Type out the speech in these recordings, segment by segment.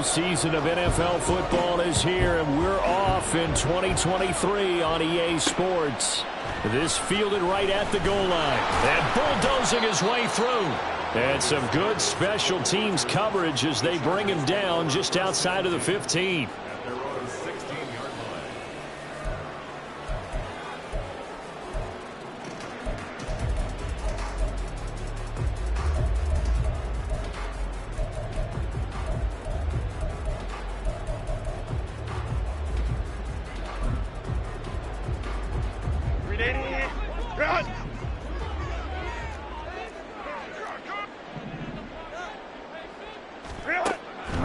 season of NFL football is here, and we're off in 2023 on EA Sports. This fielded right at the goal line and bulldozing his way through. And some good special teams coverage as they bring him down just outside of the 15.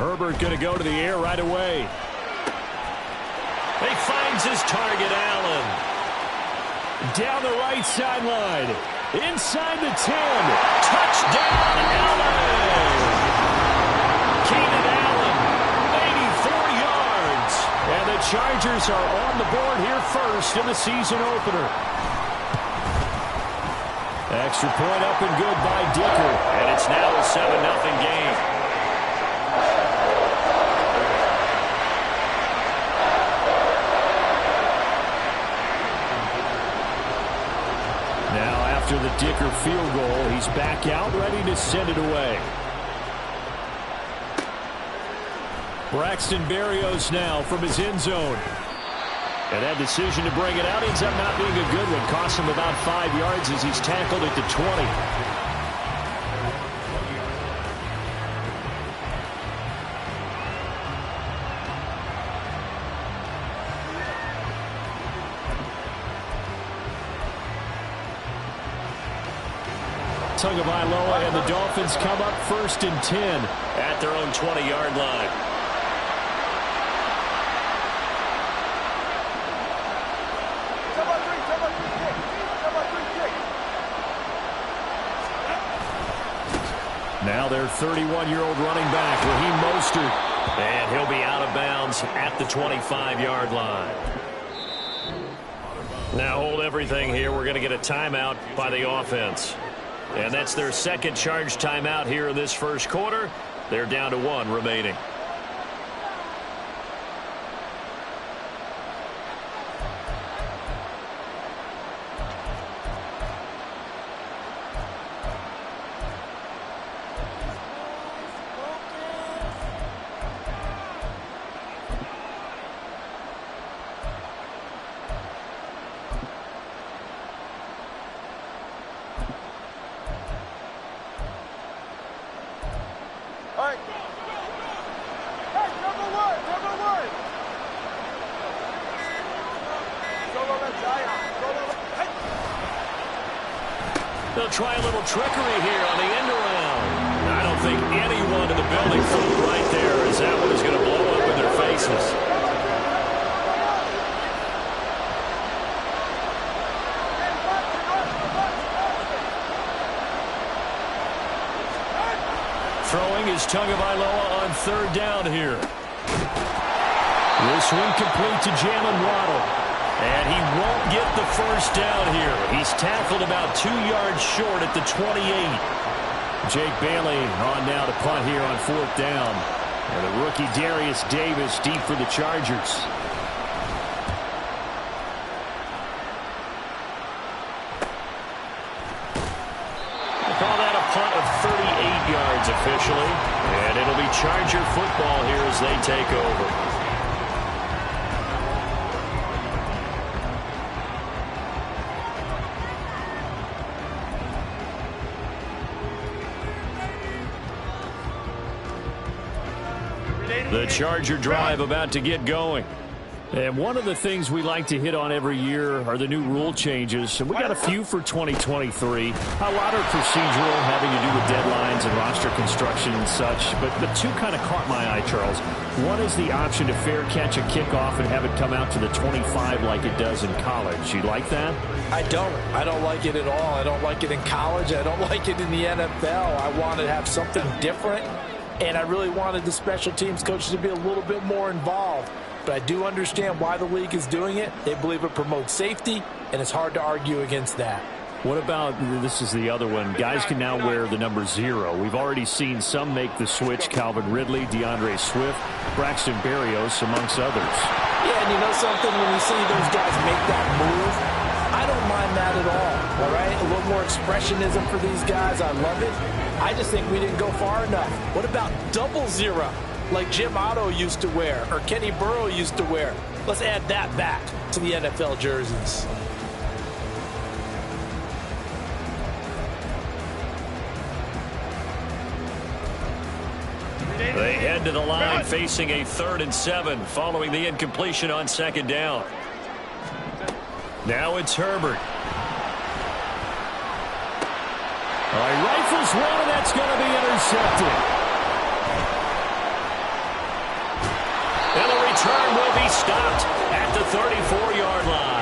Herbert going to go to the air right away. He finds his target, Allen. Down the right sideline. Inside the 10. Touchdown, Allen. Keenan Allen, 84 yards. And the Chargers are on the board here first in the season opener. Extra point up and good by Dicker. And it's now a 7-0 game. After the Dicker field goal, he's back out, ready to send it away. Braxton Berrios now from his end zone. And that decision to bring it out ends up not being a good one. Costs him about 5 yards as he's tackled at the 20. Tagovailoa and the Dolphins come up 1st and 10 at their own 20-yard line. Now their 31-year-old running back, Raheem Mostert, and he'll be out of bounds at the 25-yard line. Now hold everything here. We're going to get a timeout by the offense. And that's their second charge timeout here in this first quarter. They're down to 1 remaining. They'll try a little trickery here on the end around. I don't think anyone in the building thought right there as that one is going to blow up in their faces. Throwing is Tagovailoa on 3rd down here. This one complete to Jalen Waddle. And he won't get the first down here. He's tackled about 2 yards short at the 28. Jake Bailey on now to punt here on 4th down. And the rookie Darius Davis deep for the Chargers. We'll call that a punt of 38 yards officially. And it'll be Charger football here as they take over. The Charger drive about to get going. And one of the things we like to hit on every year are the new rule changes. And we got a few for 2023. A lot are procedural, having to do with deadlines and roster construction and such. But the two kind of caught my eye, Charles. One is the option to fair catch a kickoff and have it come out to the 25 like it does in college. You like that? I don't. I don't like it at all. I don't like it in college. I don't like it in the NFL. I want to have something different. And I really wanted the special teams coaches to be a little bit more involved. But I do understand why the league is doing it. They believe it promotes safety, and it's hard to argue against that. What about, this is the other one, guys can now wear the number 0. We've already seen some make the switch, Calvin Ridley, DeAndre Swift, Braxton Berrios, amongst others. Yeah, and you know something, when you see those guys make that move, I don't mind that at all right? A little more expressionism for these guys, I love it. I just think we didn't go far enough. What about double 0, like Jim Otto used to wear, or Kenny Burrow used to wear? Let's add that back to the NFL jerseys. They head to the line facing a 3rd and 7 following the incompletion on 2nd down. Now it's Herbert. All right, rifles one, and that's going to be intercepted. And the return will be stopped at the 34-yard line.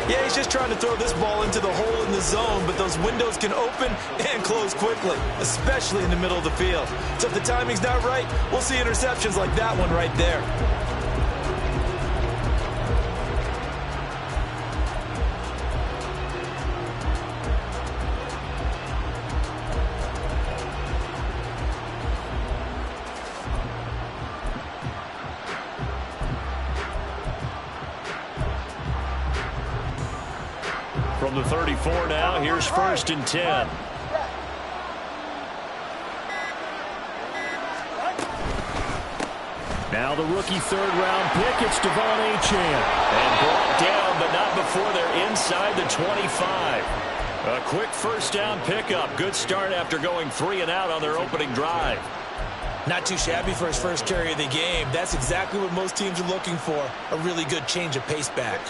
Yeah, he's just trying to throw this ball into the hole in the zone, but those windows can open and close quickly, especially in the middle of the field. So if the timing's not right, we'll see interceptions like that one right there. From the 34 now, here's 1st and 10. Now the rookie 3rd-round pick, it's Devon Achane. And brought down, but not before they're inside the 25. A quick 1st down pickup. Good start after going 3 and out on their opening drive. Not too shabby for his first carry of the game. That's exactly what most teams are looking for, a really good change of pace back.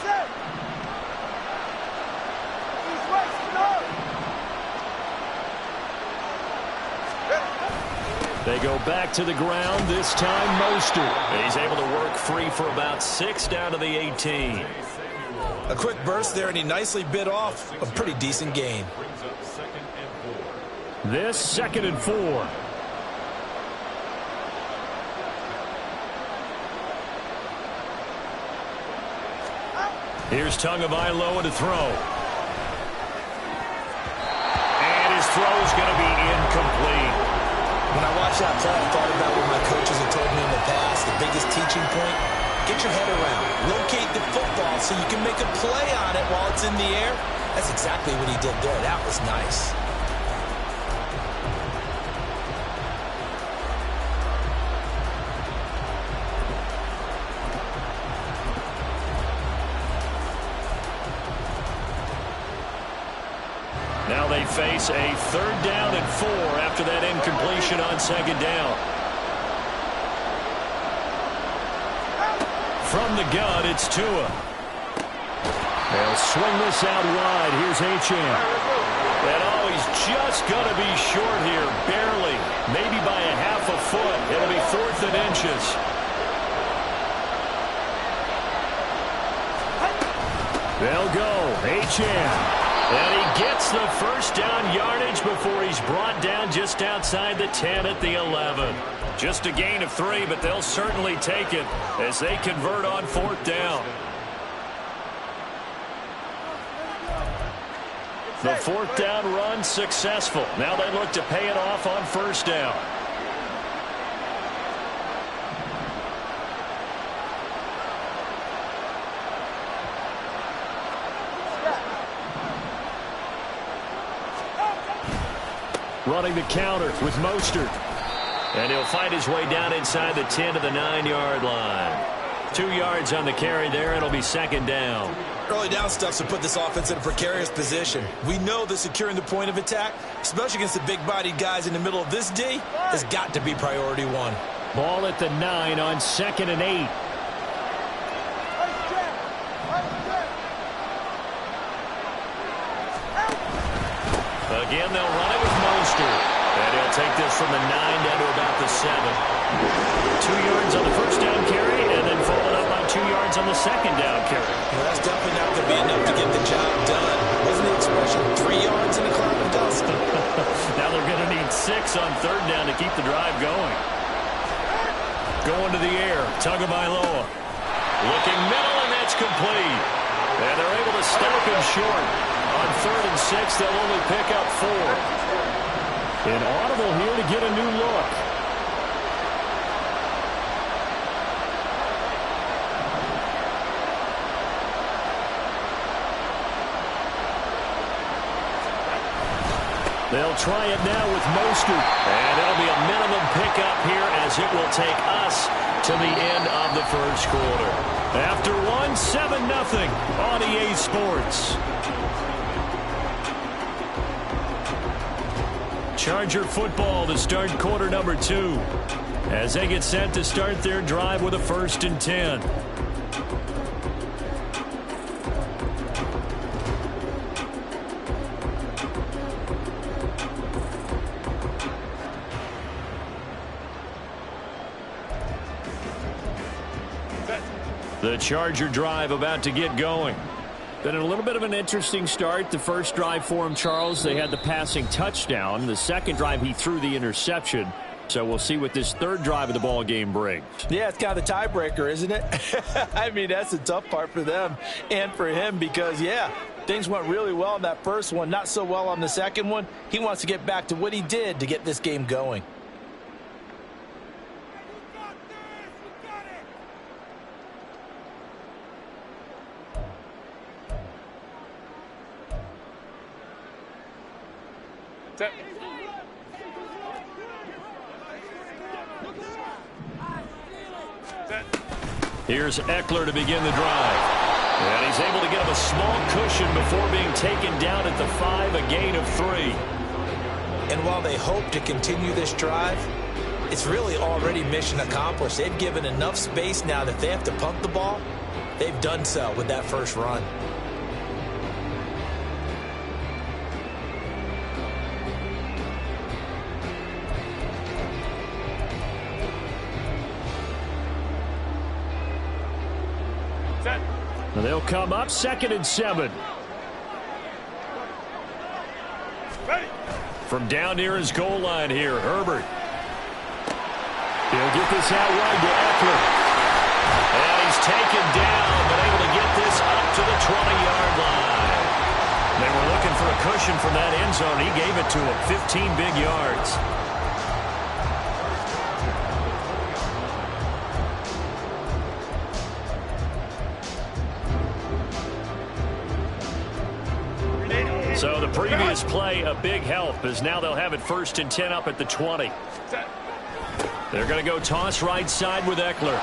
They go back to the ground, this time Mostert. He's able to work free for about 6 down to the 18. A quick burst there, and he nicely bit off a pretty decent gain. This 2nd and 4. Here's Tagovailoa to throw. And his throw's going to be incomplete. When I watched that play, I thought about what my coaches have told me in the past. The biggest teaching point, get your head around. Locate the football so you can make a play on it while it's in the air. That's exactly what he did there. That was nice. Now they face a 3rd down and 4 after that incompletion on 2nd down. From the gun, it's Tua. They'll swing this out wide. Here's Achane. And he's just going to be short here, barely. Maybe by a half a foot. It'll be 4th and inches. They'll go. Achane. And he gets the 1st down yardage before he's brought down just outside the 10 at the 11. Just a gain of 3, but they'll certainly take it as they convert on 4th down. The 4th down run successful. Now they look to pay it off on 1st down. Running the counter with Mostert. And he'll find his way down inside the 10 to the 9-yard line. 2 yards on the carry there. It'll be 2nd down. Early down stuff to put this offense in a precarious position. We know that securing the point of attack, especially against the big-bodied guys in the middle of this D, has got to be priority 1. Ball at the 9 on 2nd and 8. Again, they'll run it with Mostert. And he'll take this from the 9 down to about the 7. 2 yards on the 1st down carry, and then followed up on 2 yards on the 2nd down carry. Well, that's definitely not going to be enough to get the job done. Wasn't the expression 3 yards in a cloud of dust? Now they're going to need 6 on 3rd down to keep the drive going. Going to the air, Tagovailoa. Looking middle, and that's complete. And they're able to stop him short On 3rd and 6, they'll only pick up 4. An audible here to get a new look. They'll try it now with Mostert. And it'll be a minimum pickup here as it will take us to the end of the first quarter. After 1, 7-0 on EA Sports. Charger football to start quarter number 2 as they get set to start their drive with a 1st and 10. The Charger drive about to get going. Been a little bit of an interesting start. The first drive for him, Charles, they had the passing touchdown. The second drive, he threw the interception. So we'll see what this third drive of the ball game brings. Yeah, it's kind of the tiebreaker, isn't it? I mean, that's the tough part for them and for him because, yeah, things went really well in that first one, not so well on the second one. He wants to get back to what he did to get this game going. Here's Eckler to begin the drive. And he's able to get him a small cushion before being taken down at the 5, a gain of 3. And while they hope to continue this drive, it's really already mission accomplished. They've given enough space now that they have to punt the ball. They've done so with that first run. They'll come up 2nd and 7. From down near his goal line here, Herbert. He'll get this out wide to Eckler. And he's taken down, but able to get this up to the 20-yard line. They were looking for a cushion from that end zone. He gave it to him, 15 big yards. So the previous play, a big help, as now they'll have it 1st and 10 up at the 20. They're going to go toss right side with Eckler.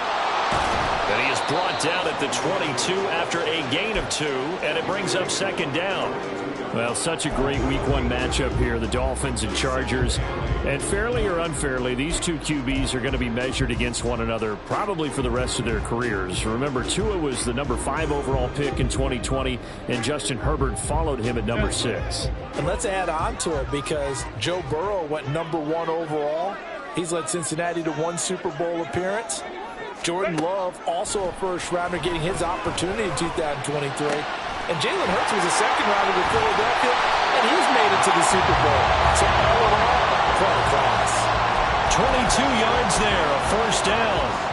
And he is brought down at the 22 after a gain of 2, and it brings up 2nd down. Well, such a great Week 1 matchup here, the Dolphins and Chargers. And fairly or unfairly, these two QBs are going to be measured against one another probably for the rest of their careers. Remember, Tua was the number 5 overall pick in 2020, and Justin Herbert followed him at number 6. And let's add on to it because Joe Burrow went number 1 overall. He's led Cincinnati to 1 Super Bowl appearance. Jordan Love, also a first-rounder, getting his opportunity in 2023. And Jalen Hurts was a second-rounder with Philadelphia, and he's made it to the Super Bowl. So all in all, quite a class. 22 yards there, a 1st down.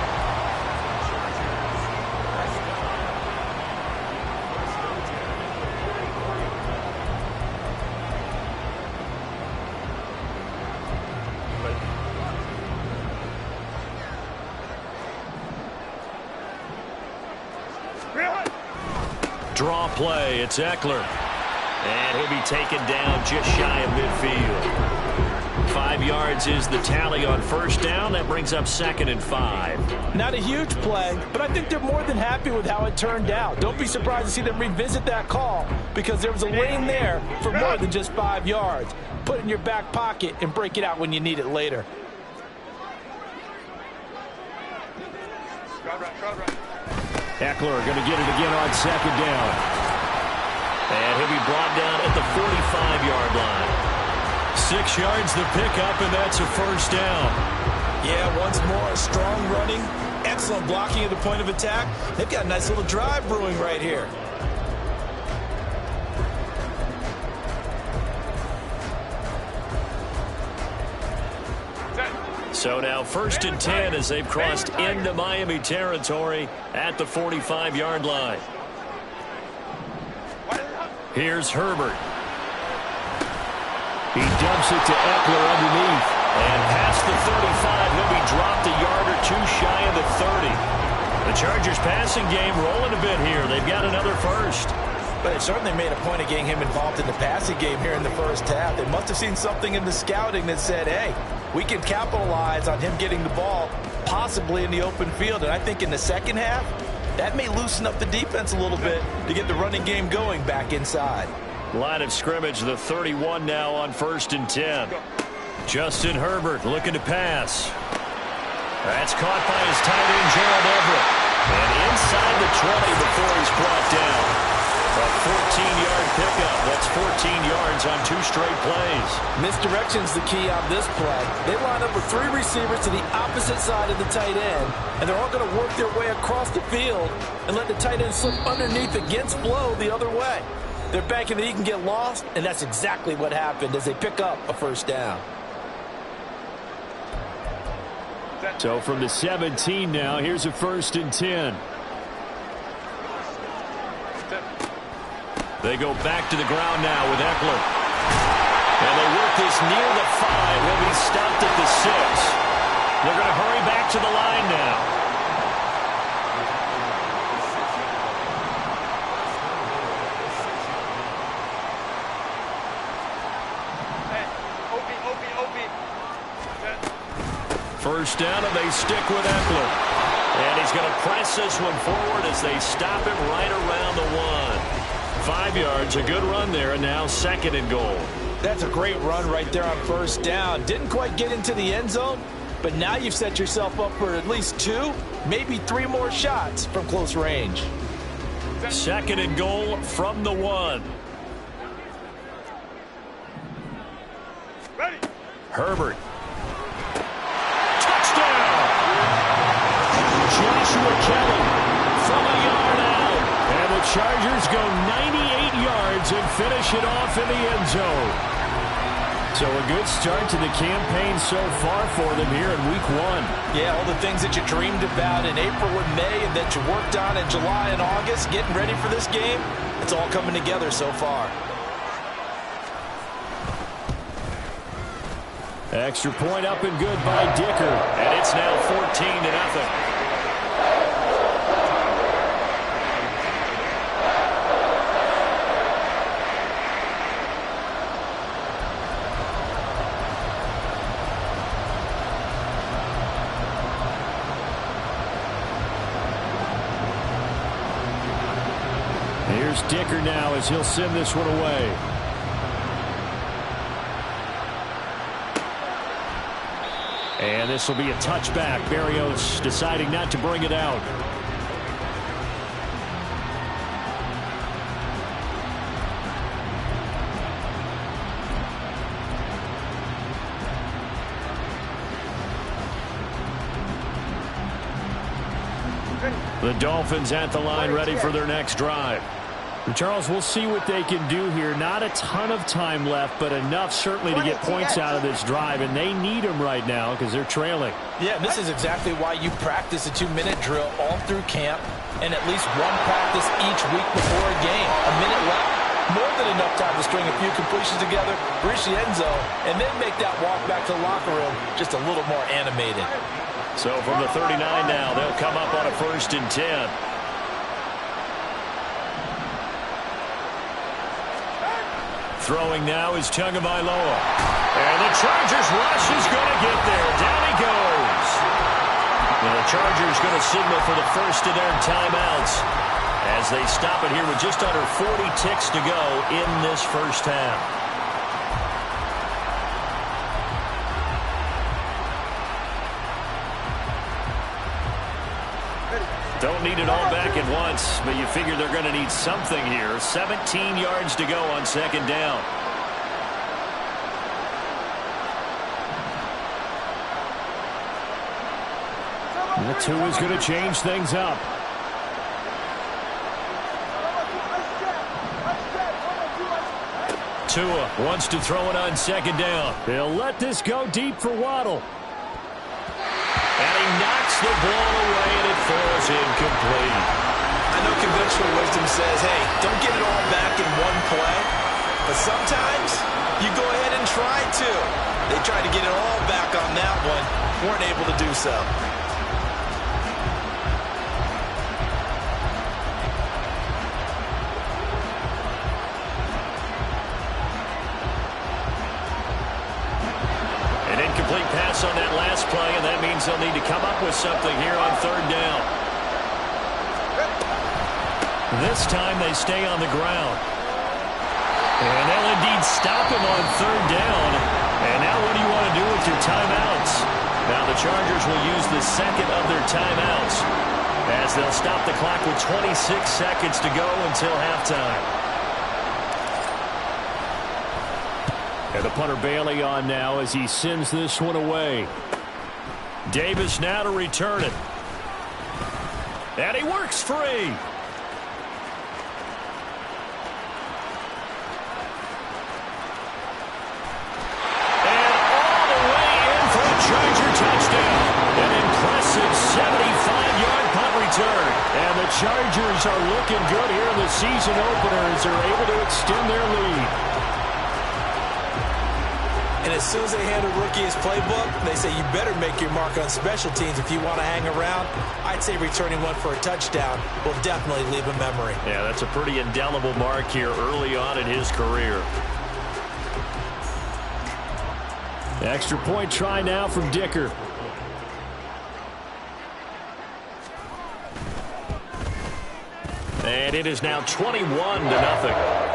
Draw play, it's Eckler. And he'll be taken down just shy of midfield. 5 yards is the tally on 1st down. That brings up 2nd and 5. Not a huge play, but I think they're more than happy with how it turned out. Don't be surprised to see them revisit that call because there was a lane there for more than just 5 yards. Put it in your back pocket and break it out when you need it later. Eckler going to get it again on 2nd down. And he'll be brought down at the 45-yard line. 6 yards the pickup, and that's a 1st down. Yeah, once more, strong running, excellent blocking at the point of attack. They've got a nice little drive brewing right here. So now 1st and 10 as they've crossed into Miami territory at the 45-yard line. Here's Herbert. He dumps it to Eckler underneath. And past the 35, he'll be dropped a yard or two shy of the 30. The Chargers passing game rolling a bit here. They've got another first. But it certainly made a point of getting him involved in the passing game here in the first half. They must have seen something in the scouting that said, hey, we can capitalize on him getting the ball, possibly in the open field. And I think in the second half, that may loosen up the defense a little bit to get the running game going back inside. Line of scrimmage, the 31 now on 1st and 10. Justin Herbert looking to pass. That's caught by his tight end, Gerald Everett. And inside the 20 before he's brought down. A 14-yard pickup. That's 14 yards on 2 straight plays. Misdirection's the key on this play. They line up with 3 receivers to the opposite side of the tight end, and they're all going to work their way across the field and let the tight end slip underneath against flow the other way. They're banking that he can get lost, and that's exactly what happened as they pick up a first down. So from the 17 now, here's a 1st and 10. They go back to the ground now with Eckler. And they work this near the 5. He'll be stopped at the 6. They're going to hurry back to the line now. First down, and they stick with Eckler. And he's going to press this one forward as they stop him right around the 1. 5 yards, a good run there, and now 2nd and goal. That's a great run right there on first down. Didn't quite get into the end zone, but now you've set yourself up for at least 2, maybe 3 more shots from close range. 2nd and goal from the 1. Ready. Herbert. Joshua Kelly from a yard out. And the Chargers go 98 yards and finish it off in the end zone. So a good start to the campaign so far for them here in week 1. Yeah, all the things that you dreamed about in April and May and that you worked on in July and August, getting ready for this game, it's all coming together so far. Extra point up and good by Dicker. And it's now 14-0. Here's Dicker now as he'll send this one away. And this will be a touchback. Berrios deciding not to bring it out. The Dolphins at the line ready for their next drive. Charles, we'll see what they can do here. Not a ton of time left, but enough certainly to get points out of this drive, and they need them right now because they're trailing. Yeah, this is exactly why you practice a 2-minute drill all through camp and at least one practice each week before a game. A minute left, more than enough time to string a few completions together, reach the end zone, and then make that walk back to the locker room just a little more animated. So from the 39 now, they'll come up on a 1st and 10. Throwing now is Tagovailoa. And the Chargers rush is going to get there. Down he goes. And the Chargers going to signal for the first of their timeouts as they stop it here with just under 40 ticks to go in this first half. Don't need it all back at once, but you figure they're going to need something here. 17 yards to go on 2nd down. The 2 is going to change things up. Tua wants to throw it on 2nd down. They'll let this go deep for Waddle. And he knocks the ball away, and it falls incomplete. I know conventional wisdom says, hey, don't get it all back in one play. But sometimes you go ahead and try to. They tried to get it all back on that one. Weren't able to do so. An incomplete pass on that last play, and that means they'll need to come up with something here on third down. This time they stay on the ground. And they'll indeed stop him on third down. And now what do you want to do with your timeouts? Now the Chargers will use the second of their timeouts as they'll stop the clock with 26 seconds to go until halftime. And the punter Bailey on now as he sends this one away. Davis now to return it. And he works free. Charger touchdown. An impressive 75-yard punt return. And the Chargers are looking good here in the season opener as they're able to extend their lead. And as soon as they hand a rookie his playbook, they say you better make your mark on special teams if you want to hang around. I'd say returning one for a touchdown will definitely leave a memory. Yeah, that's a pretty indelible mark here early on in his career. Extra point try now from Dicker. And it is now 21-0.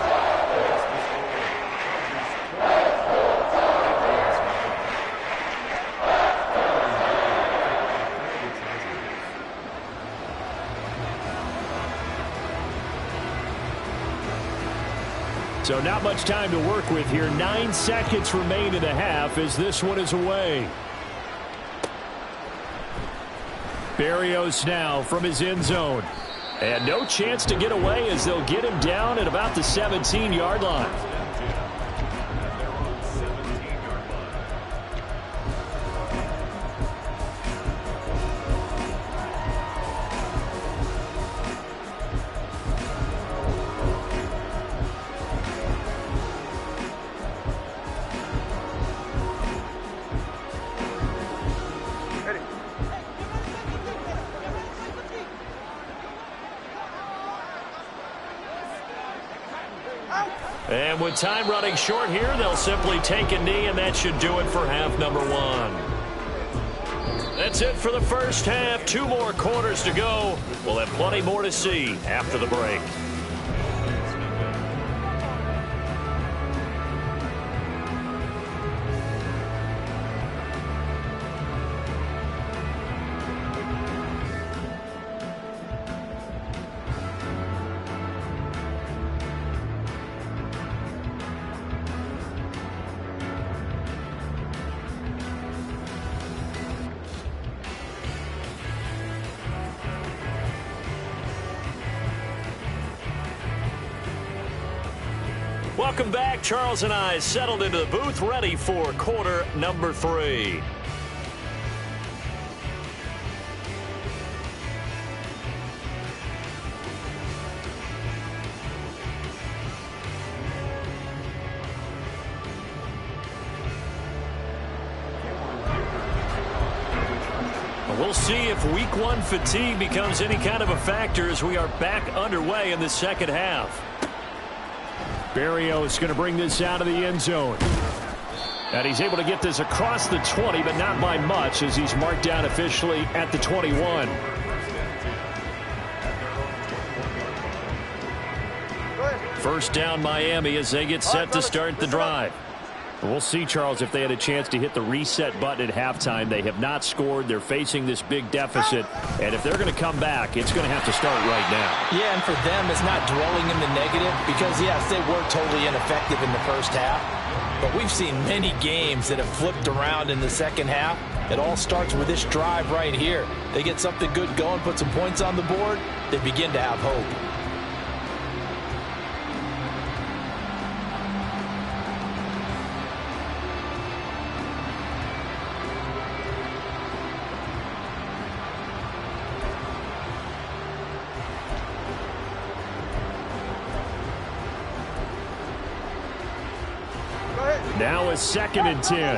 So not much time to work with here. 9 seconds remain in the half as this one is away. Berrios now from his end zone. And no chance to get away as they'll get him down at about the 17-yard line. And with time running short here, they'll simply take a knee, and that should do it for half number one. That's it for the first half. 2 more quarters to go. We'll have plenty more to see after the break. Welcome back. Charles and I settled into the booth, ready for quarter number 3. We'll see if week 1 fatigue becomes any kind of a factor as we are back underway in the second half. Berrios going to bring this out of the end zone. And he's able to get this across the 20, but not by much as he's marked down officially at the 21. First down Miami as they get set to start the drive. We'll see, Charles, if they had a chance to hit the reset button at halftime. They have not scored. They're facing this big deficit. And if they're going to come back, it's going to have to start right now. Yeah, and for them, it's not dwelling in the negative because, yes, they were totally ineffective in the first half. But we've seen many games that have flipped around in the second half. It all starts with this drive right here. They get something good going, put some points on the board, they begin to have hope. Now a 2nd and 10.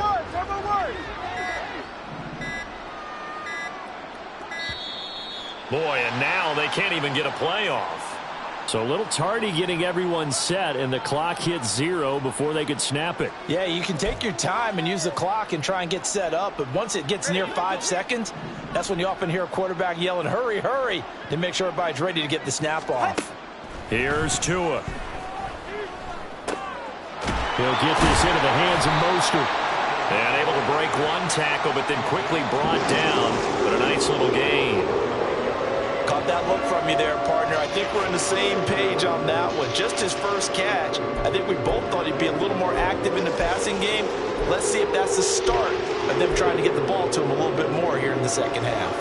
Boy, and now they can't even get a play off. So a little tardy getting everyone set, and the clock hits 0 before they could snap it. Yeah, you can take your time and use the clock and try and get set up, but once it gets near 5 seconds, that's when you often hear a quarterback yelling, hurry, hurry, to make sure everybody's ready to get the snap off. Here's Tua. He'll get this into the hands of Mostert. And able to break one tackle, but then quickly brought down. But a nice little gain. Caught that look from you there, partner. I think we're on the same page on that one. Just his first catch. I think we both thought he'd be a little more active in the passing game. Let's see if that's the start of them trying to get the ball to him a little bit more here in the second half.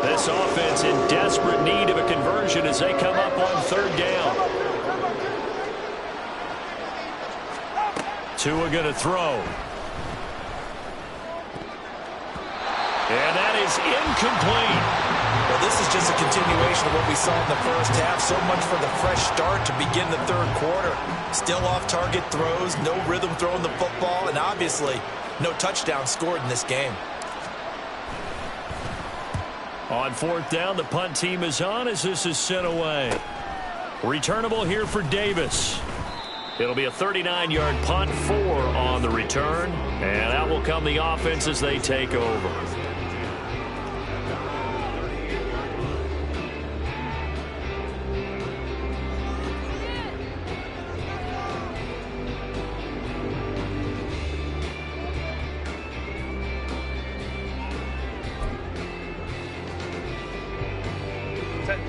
This offense in desperate need of a conversion as they come up on 3rd down. Tua going to throw. And that is incomplete. Well, this is just a continuation of what we saw in the first half. So much for the fresh start to begin the 3rd quarter. Still off-target throws, no rhythm throwing the football, and obviously no touchdown scored in this game. On 4th down, the punt team is on as this is sent away. Returnable here for Davis. It'll be a 39-yard punt, 4 on the return, and out will come the offense as they take over.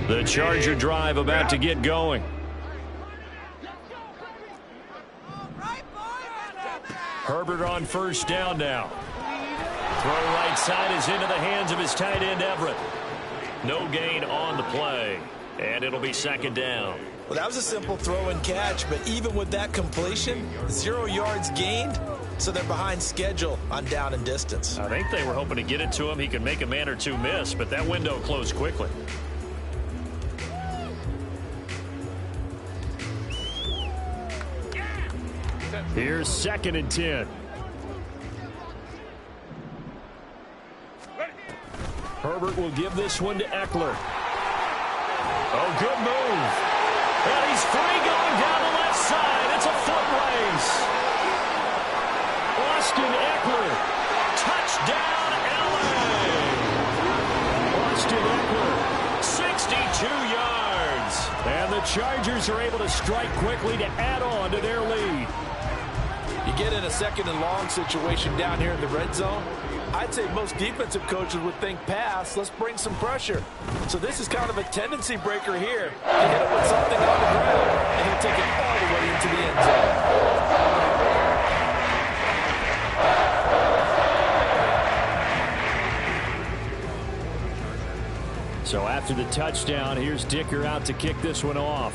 The Charger drive about to get going. Herbert on 1st down now. Throw right side is into the hands of his tight end Everett. No gain on the play. And it'll be 2nd down. Well, that was a simple throw and catch, but even with that completion, 0 yards gained, so they're behind schedule on down and distance. I think they were hoping to get it to him. He could make a man or two miss, but that window closed quickly. Here's 2nd and 10. Herbert will give this one to Eckler. Oh, good move. And he's free going down the left side. It's a foot race. Austin Eckler. Touchdown, LA. Austin Eckler, 62 yards. And the Chargers are able to strike quickly to add on to their lead. You get in a 2nd and long situation down here in the red zone. I'd say most defensive coaches would think pass, let's bring some pressure. So this is kind of a tendency breaker here. You hit him with something on the ground, and he'll take it all the way into the end zone. So after the touchdown, here's Dicker out to kick this one off.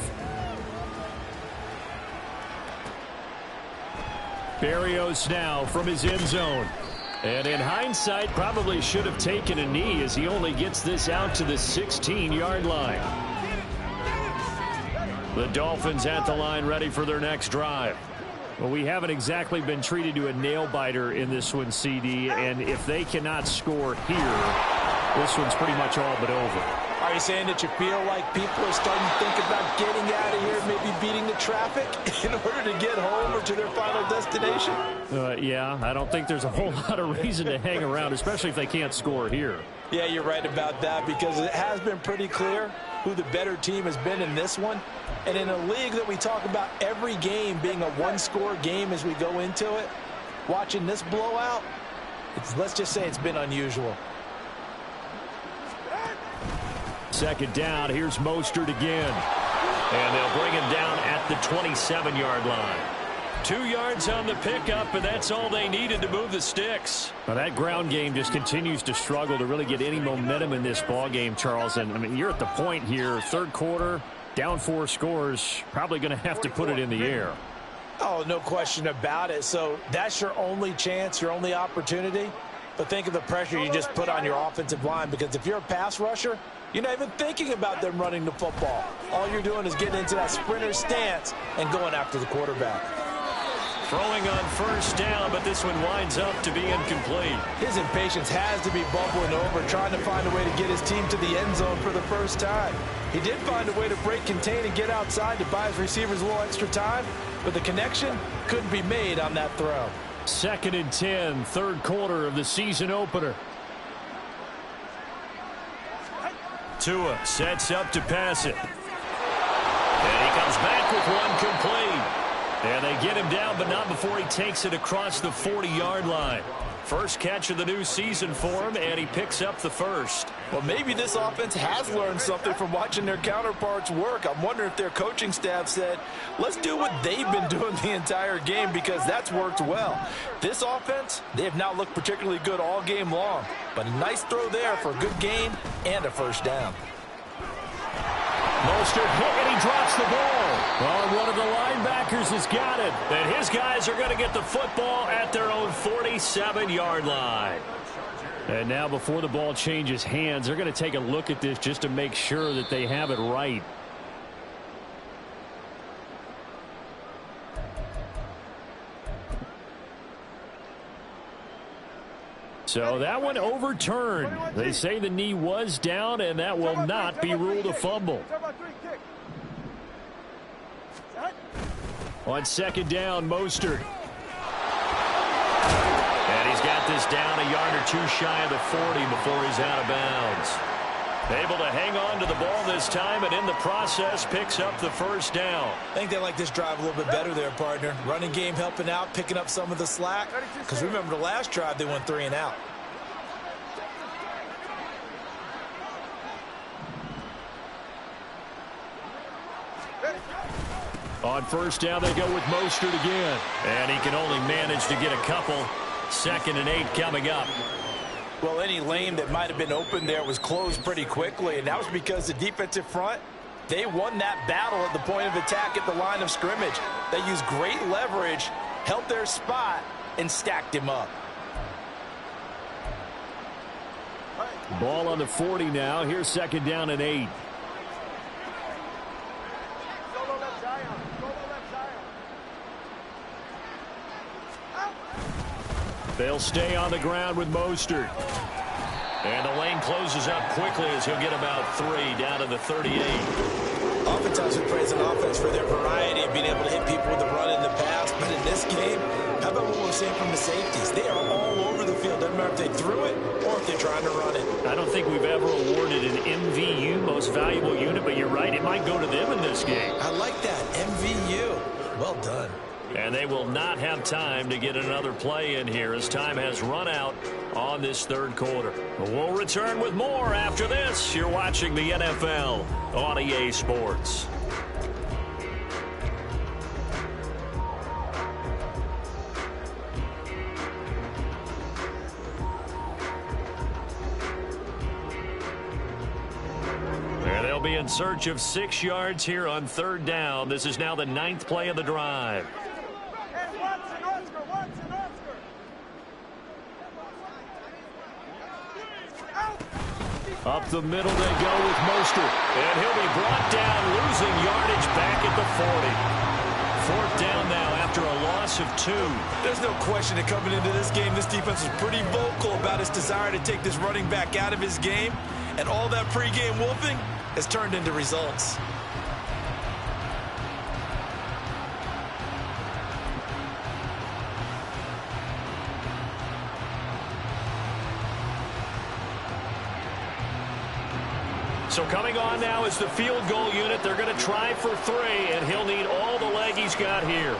Berrios now from his end zone. And in hindsight, probably should have taken a knee as he only gets this out to the 16-yard line. The Dolphins at the line ready for their next drive. Well, we haven't exactly been treated to a nail-biter in this one, CD, and if they cannot score here, this one's pretty much all but over. Are you saying that you feel like people are starting to think about getting out of here, maybe beating the traffic in order to get home or to their final destination? Yeah, I don't think there's a whole lot of reason to hang around, especially if they can't score here. Yeah, you're right about that because it has been pretty clear who the better team has been in this one. And in a league that we talk about every game being a one-score game as we go into it, watching this blowout, let's just say it's been unusual. 2nd down, here's Mostert again. And they'll bring him down at the 27-yard line. 2 yards on the pickup, and that's all they needed to move the sticks. Now that ground game just continues to struggle to really get any momentum in this ball game, Charles. And I mean, you're at the point here, 3rd quarter, down 4 scores, probably going to have to put it in the air. Oh, no question about it. So that's your only chance, your only opportunity. But think of the pressure you just put on your offensive line, because if you're a pass rusher, you're not even thinking about them running the football. All you're doing is getting into that sprinter stance and going after the quarterback. Throwing on first down, but this one winds up to be incomplete. His impatience has to be bubbling over, trying to find a way to get his team to the end zone for the first time. He did find a way to break contain and get outside to buy his receivers a little extra time, but the connection couldn't be made on that throw. 2nd and 10, third quarter of the season opener. Tua sets up to pass it. And he comes back with one complete. And they get him down, but not before he takes it across the 40-yard line. First catch of the new season for him, and he picks up the first. Well, maybe this offense has learned something from watching their counterparts work. I'm wondering if their coaching staff said, let's do what they've been doing the entire game, because that's worked well. This offense, they have not looked particularly good all game long. But a nice throw there for a good gain and a first down. Mostert hit, and he drops the ball. Oh, one of the linebackers has got it. And his guys are going to get the football at their own 47-yard line. And now before the ball changes hands, they're going to take a look at this just to make sure that they have it right. So that one overturned. They say the knee was down, and that will not be ruled a fumble. On 2nd down, Mostert. And he's got this down a yard or two shy of the 40 before he's out of bounds. Able to hang on to the ball this time, and in the process picks up the first down. I think they like this drive a little bit better there, partner. Running game helping out, picking up some of the slack. Because remember the last drive, they went 3 and out. On first down, they go with Mostert again. And he can only manage to get a couple. 2nd and 8 coming up. Well, any lane that might have been open there was closed pretty quickly, and that was because the defensive front, they won that battle at the point of attack at the line of scrimmage. They used great leverage, held their spot, and stacked him up. Ball on the 40 now. Here's 2nd down and 8. They'll stay on the ground with Mostert. And the lane closes up quickly as he'll get about 3 down to the 38. Oftentimes we praise an offense for their variety of being able to hit people with the run in the pass. But in this game, how about what we're seeing from the safeties? They are all over the field. Doesn't matter if they threw it or if they're trying to run it. I don't think we've ever awarded an MVU, most valuable unit, but you're right, it might go to them in this game. I like that. MVU. Well done. And they will not have time to get another play in here as time has run out on this third quarter. We'll return with more after this. You're watching the NFL on EA Sports. And they'll be in search of 6 yards here on 3rd down. This is now the 9th play of the drive. Up the middle they go with Mostert. And he'll be brought down, losing yardage back at the 40. 4th down now after a loss of 2. There's no question that coming into this game, this defense was pretty vocal about its desire to take this running back out of his game. And all that pregame wolfing has turned into results. So coming on now is the field goal unit. They're going to try for 3, and he'll need all the leg he's got here.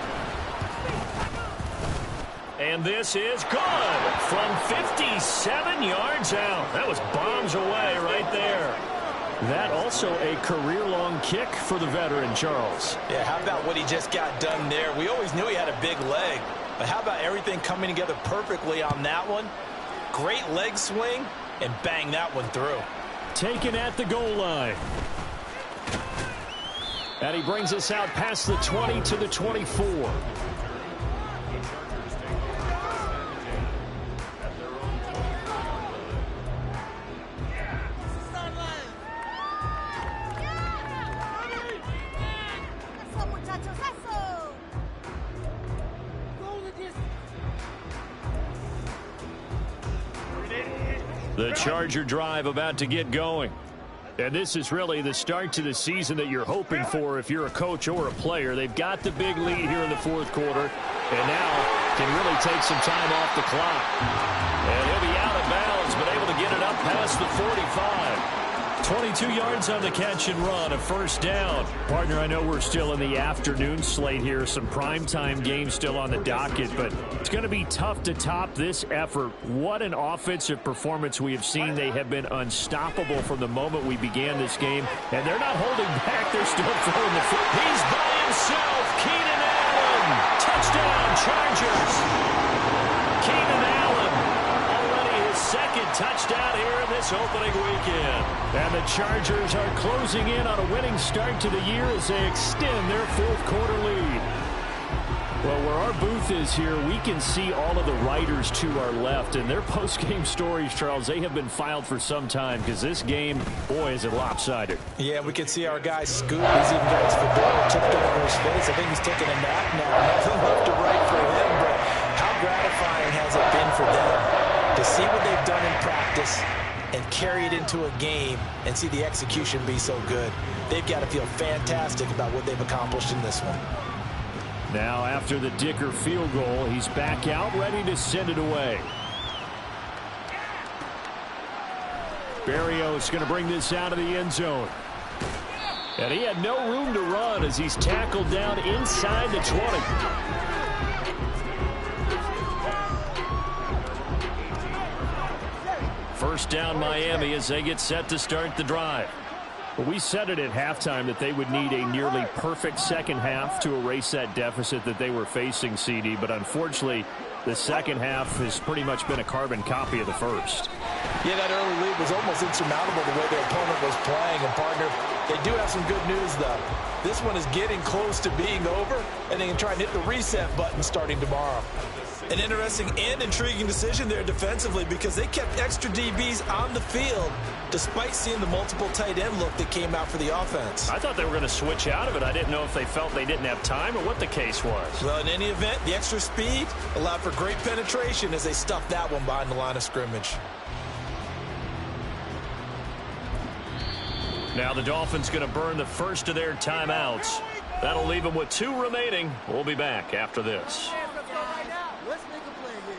And this is good from 57 yards out. That was bombs away right there. That also a career-long kick for the veteran, Charles. Yeah, how about what he just got done there? We always knew he had a big leg, but how about everything coming together perfectly on that one? Great leg swing, and bang that one through. Taken at the goal line. And he brings us out past the 20 to the 24. The Charger drive about to get going. And this is really the start to the season that you're hoping for if you're a coach or a player. They've got the big lead here in the fourth quarter, and now can really take some time off the clock. And he'll be out of bounds, but able to get it up past the 45. 22 yards on the catch and run, a first down. Partner, I know we're still in the afternoon slate here, some primetime games still on the docket, but it's going to be tough to top this effort. What an offensive performance we have seen. They have been unstoppable from the moment we began this game, and they're not holding back. They're still throwing the football. He's by himself. Keenan Allen. Touchdown, Chargers. Keenan Allen. Already his second touchdown here in this opening weekend. And the Chargers are closing in on a winning start to the year as they extend their fourth quarter lead. Well, where our booth is here, we can see all of the writers to our left, and their post-game stories, Charles, they have been filed for some time because this game, boy, is it lopsided. Yeah, we can see our guy Scoop. He's even got his fedora tipped over his face. I think he's taking a nap now. Nothing left to write for him, but how gratifying has it been for them to see what they've done in practice and carry it into a game and see the execution be so good. They've got to feel fantastic about what they've accomplished in this one. Now, after the Dicker field goal, he's back out, ready to send it away. Berrios going to bring this out of the end zone. And he had no room to run as he's tackled down inside the 20. First down, Miami, as they get set to start the drive. Well, we said it at halftime that they would need a nearly perfect second half to erase that deficit that they were facing, CD. But unfortunately, the second half has pretty much been a carbon copy of the first. Yeah, that early lead was almost insurmountable the way their opponent was playing. And, partner, they do have some good news, though. This one is getting close to being over, and they can try and hit the reset button starting tomorrow. An interesting and intriguing decision there defensively because they kept extra DBs on the field despite seeing the multiple tight end look that came out for the offense. I thought they were going to switch out of it. I didn't know if they felt they didn't have time or what the case was. Well, in any event, the extra speed allowed for great penetration as they stuffed that one behind the line of scrimmage. Now the Dolphins going to burn the first of their timeouts. That'll leave them with 2 remaining. We'll be back after this. Let's make a play here.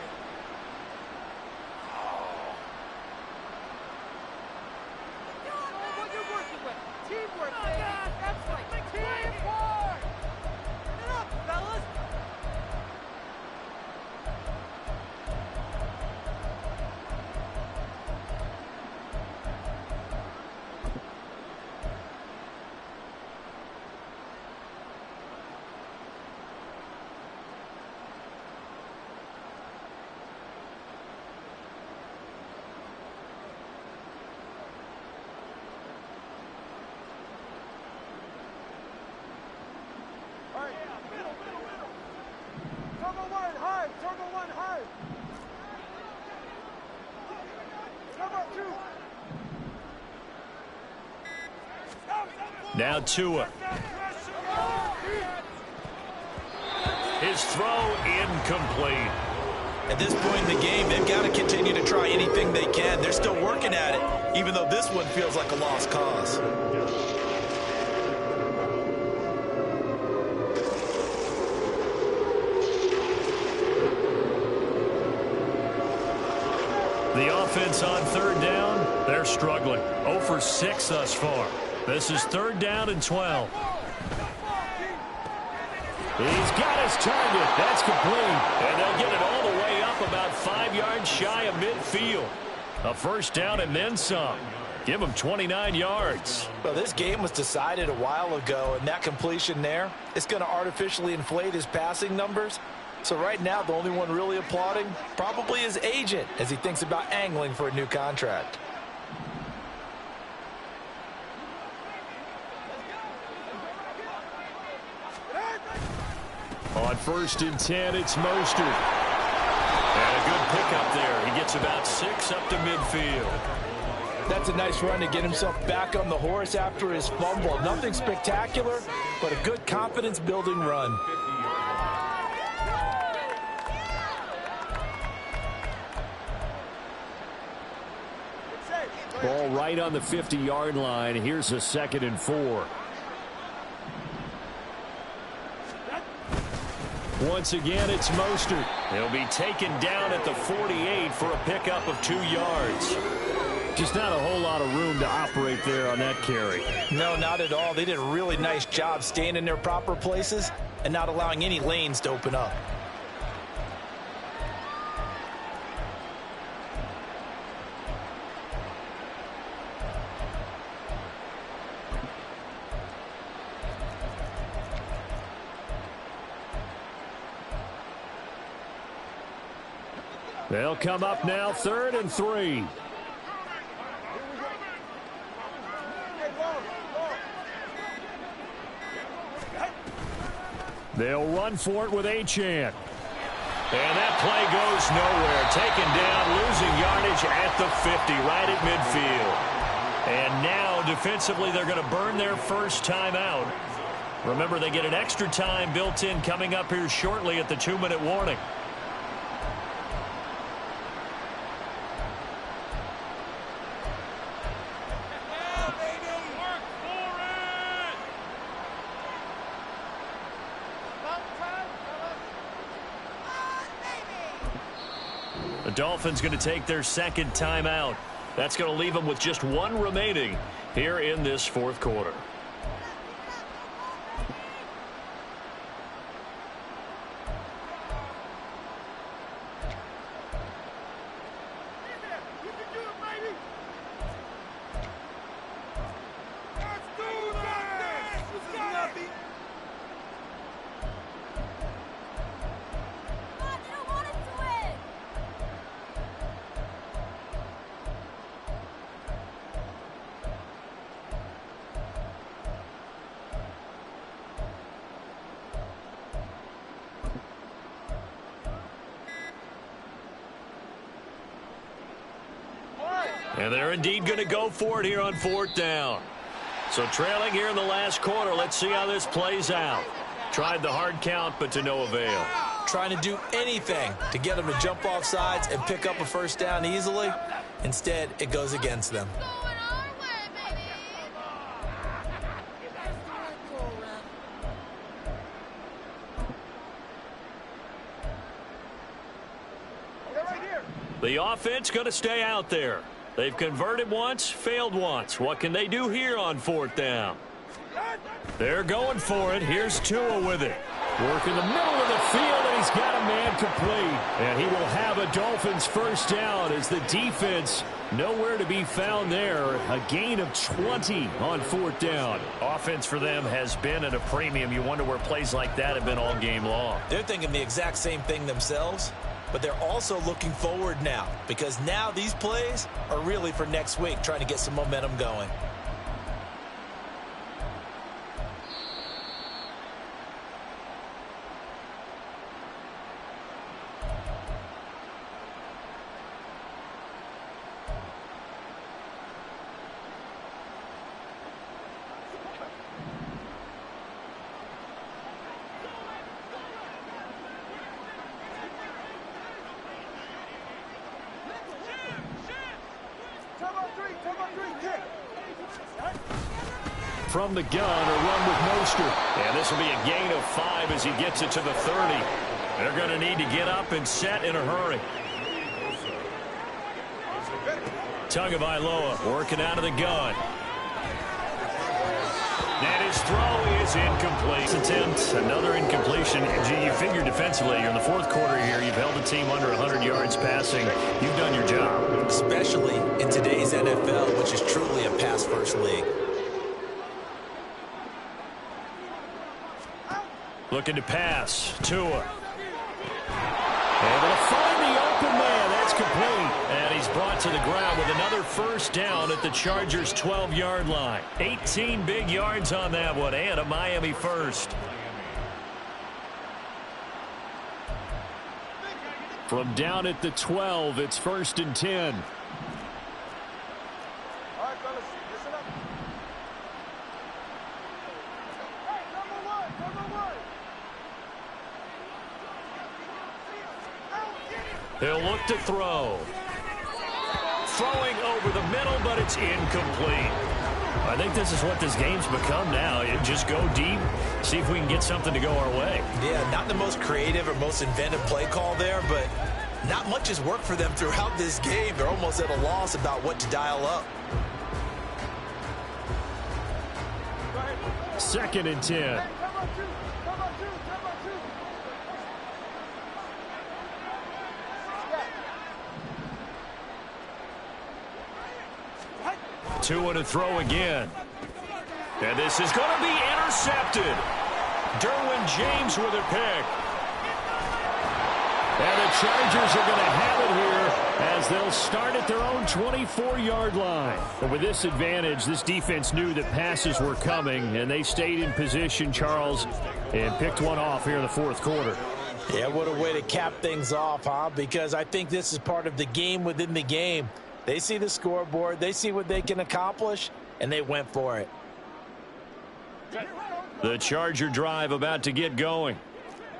What you're working with. Teamwork, baby. That's right. Teamwork. Get up, fellas. Now Tua. His throw incomplete. At this point in the game, they've got to continue to try anything they can. They're still working at it, even though this one feels like a lost cause. The offense on third down, they're struggling. 0 for 6 thus far. This is 3rd down and 12. He's got his target. That's complete. And they'll get it all the way up about 5 yards shy of midfield. A first down and then some. Give him 29 yards. Well, this game was decided a while ago, and that completion there, it's going to artificially inflate his passing numbers. So right now, the only one really applauding probably his agent as he thinks about angling for a new contract. On 1st and 10, it's Mostert. And a good pickup there. He gets about 6 up to midfield. That's a nice run to get himself back on the horse after his fumble. Nothing spectacular, but a good confidence-building run. ball right on the 50-yard line. Here's a 2nd and 4. Once again, it's Mostert. He'll be taken down at the 48 for a pickup of 2 yards. Just not a whole lot of room to operate there on that carry. No, not at all. They did a really nice job staying in their proper places and not allowing any lanes to open up. They'll come up now, 3rd and 3. They'll run for it with Achane. And that play goes nowhere. Taken down, losing yardage at the 50, right at midfield. And now, defensively, they're going to burn their first time out. Remember, they get an extra time built in coming up here shortly at the 2-minute warning. The Dolphins going to take their 2nd timeout. That's going to leave them with just 1 remaining here in this 4th quarter. And they're indeed going to go for it here on 4th down. So trailing here in the last quarter. Let's see how this plays out. Tried the hard count, but to no avail. Trying to do anything to get them to jump off sides and pick up a 1st down easily. Instead, it goes against them. The offense going to stay out there. They've converted once, failed once. What can they do here on 4th down? They're going for it. Here's Tua with it. Work in the middle of the field, and he's got a man complete. And he will have a Dolphins 1st down as the defense nowhere to be found there. A gain of 20 on 4th down. Offense for them has been at a premium. You wonder where plays like that have been all game long. They're thinking the exact same thing themselves. But they're also looking forward now, because now these plays are really for next week, trying to get some momentum going. From the gun, a run with Mostert. And this will be a gain of 5 as he gets it to the 30. They're going to need to get up and set in a hurry. Tagovailoa working out of the gun. And his throw is incomplete. Attempt, another incompletion. Gee, you figure defensively, you're in the 4th quarter here. You've held a team under 100 yards passing. You've done your job. Especially in today's NFL, which is truly a pass-first league. Looking to pass. Tua. Able to find the open man. That's complete. And he's brought to the ground with another 1st down at the Chargers' 12-yard line. 18 big yards on that one, and a Miami 1st. From down at the 12, it's 1st and 10. He'll look to throw. throwing over the middle, but it's incomplete. I think this is what this game's become now. Just go deep, see if we can get something to go our way. Yeah, not the most creative or most inventive play call there, but not much has worked for them throughout this game. They're almost at a loss about what to dial up. 2nd and 10. Two and a throw again. And this is going to be intercepted. Derwin James with a pick. And the Chargers are going to have it here as they'll start at their own 24-yard line. But with this advantage, this defense knew that passes were coming, and they stayed in position, Charles, and picked one off here in the 4th quarter. Yeah, what a way to cap things off, huh? Because I think this is part of the game within the game. They see the scoreboard, they see what they can accomplish, and they went for it. The Charger drive about to get going.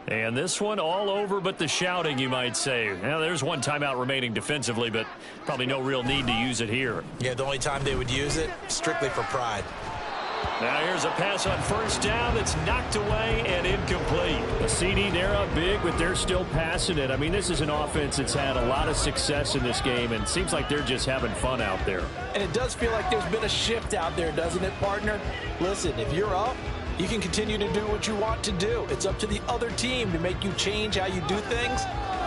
And this one all over but the shouting, you might say. Now, there's one timeout remaining defensively, but probably no real need to use it here. Yeah, the only time they would use it, strictly for pride. Now here's a pass on 1st down that's knocked away and incomplete. The CD, they're up big, but they're still passing it. I mean, this is an offense that's had a lot of success in this game, and it seems like they're just having fun out there. And it does feel like there's been a shift out there, doesn't it, partner? Listen, if you're up, you can continue to do what you want to do. It's up to the other team to make you change how you do things.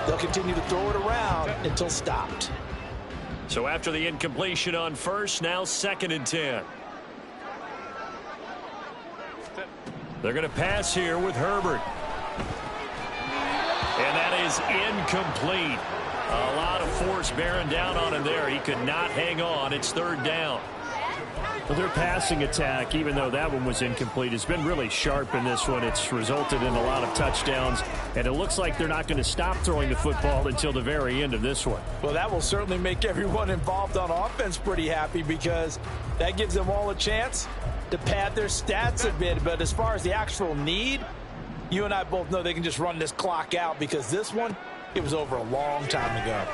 They'll continue to throw it around until stopped. So after the incompletion on 1st, now 2nd and 10. They're going to pass here with Herbert. And that is incomplete. A lot of force bearing down on him there. He could not hang on. It's 3rd down. Well, their passing attack, even though that one was incomplete, has been really sharp in this one. It's resulted in a lot of touchdowns, and it looks like they're not going to stop throwing the football until the very end of this one. Well, that will certainly make everyone involved on offense pretty happy because that gives them all a chance to pad their stats a bit. But as far as the actual need, you and I both know they can just run this clock out because this one, it was over a long time ago.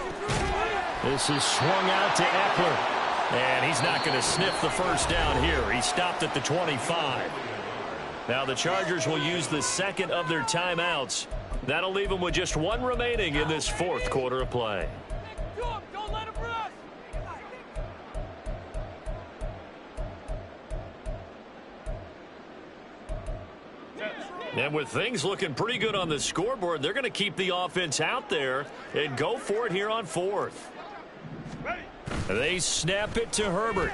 This is swung out to Eckler. And he's not going to sniff the 1st down here. He stopped at the 25. Now the Chargers will use the 2nd of their timeouts. That'll leave them with just one remaining in this 4th quarter of play. Don't let him run. And with things looking pretty good on the scoreboard, they're going to keep the offense out there and go for it here on 4th. They snap it to Herbert.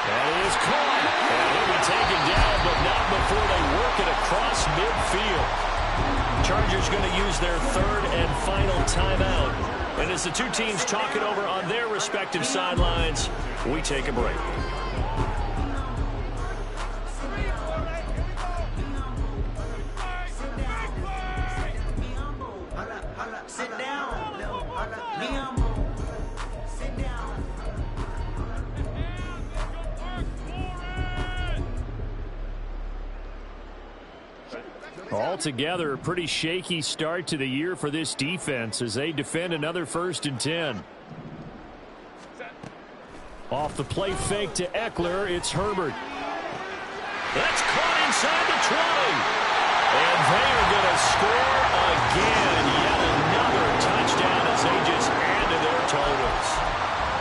That is caught. And he'll be taken down, but not before they work it across midfield. Chargers going to use their 3rd and final timeout. And as the two teams talk it over on their respective sidelines, we take a break. Sit down. Altogether, a pretty shaky start to the year for this defense as they defend another 1st and 10. Off the play fake to Eckler, it's Herbert. That's caught inside the 20. And they are going to score again. Yet another touchdown as they just add to their totals.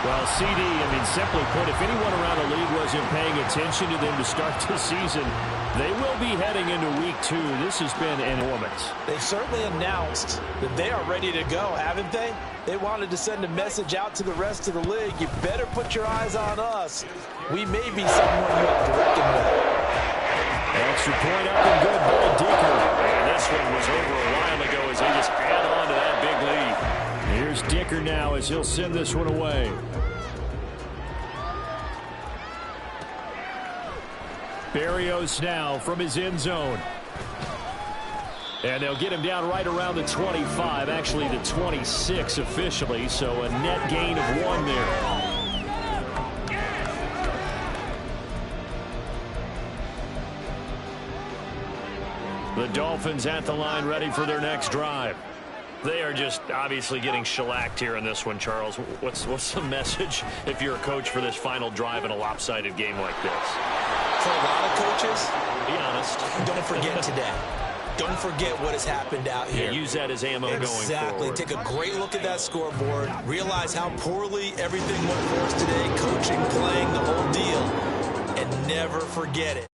Well, CD, I mean, simply put, if anyone around the league wasn't paying attention to them to start this season, they will be heading into week 2. This has been enormous. They've certainly announced that they are ready to go, haven't they? They wanted to send a message out to the rest of the league. You better put your eyes on us. We may be someone you have to reckon with. Extra point up and good by Dicker. And this one was over a while ago as they just add on to that big lead. Here's Dicker now as he'll send this one away. Berrios now from his end zone. And they'll get him down right around the 25, actually the 26 officially, so a net gain of 1 there. The Dolphins at the line ready for their next drive. They are just obviously getting shellacked here in this one, Charles. What's the message if you're a coach for this final drive in a lopsided game like this? For a lot of coaches, be honest. Don't forget today. Don't forget what has happened out here. Yeah, use that as ammo going forward. Exactly. Take a great look at that scoreboard. Realize how poorly everything went for us today, coaching, playing, the whole deal. And never forget it.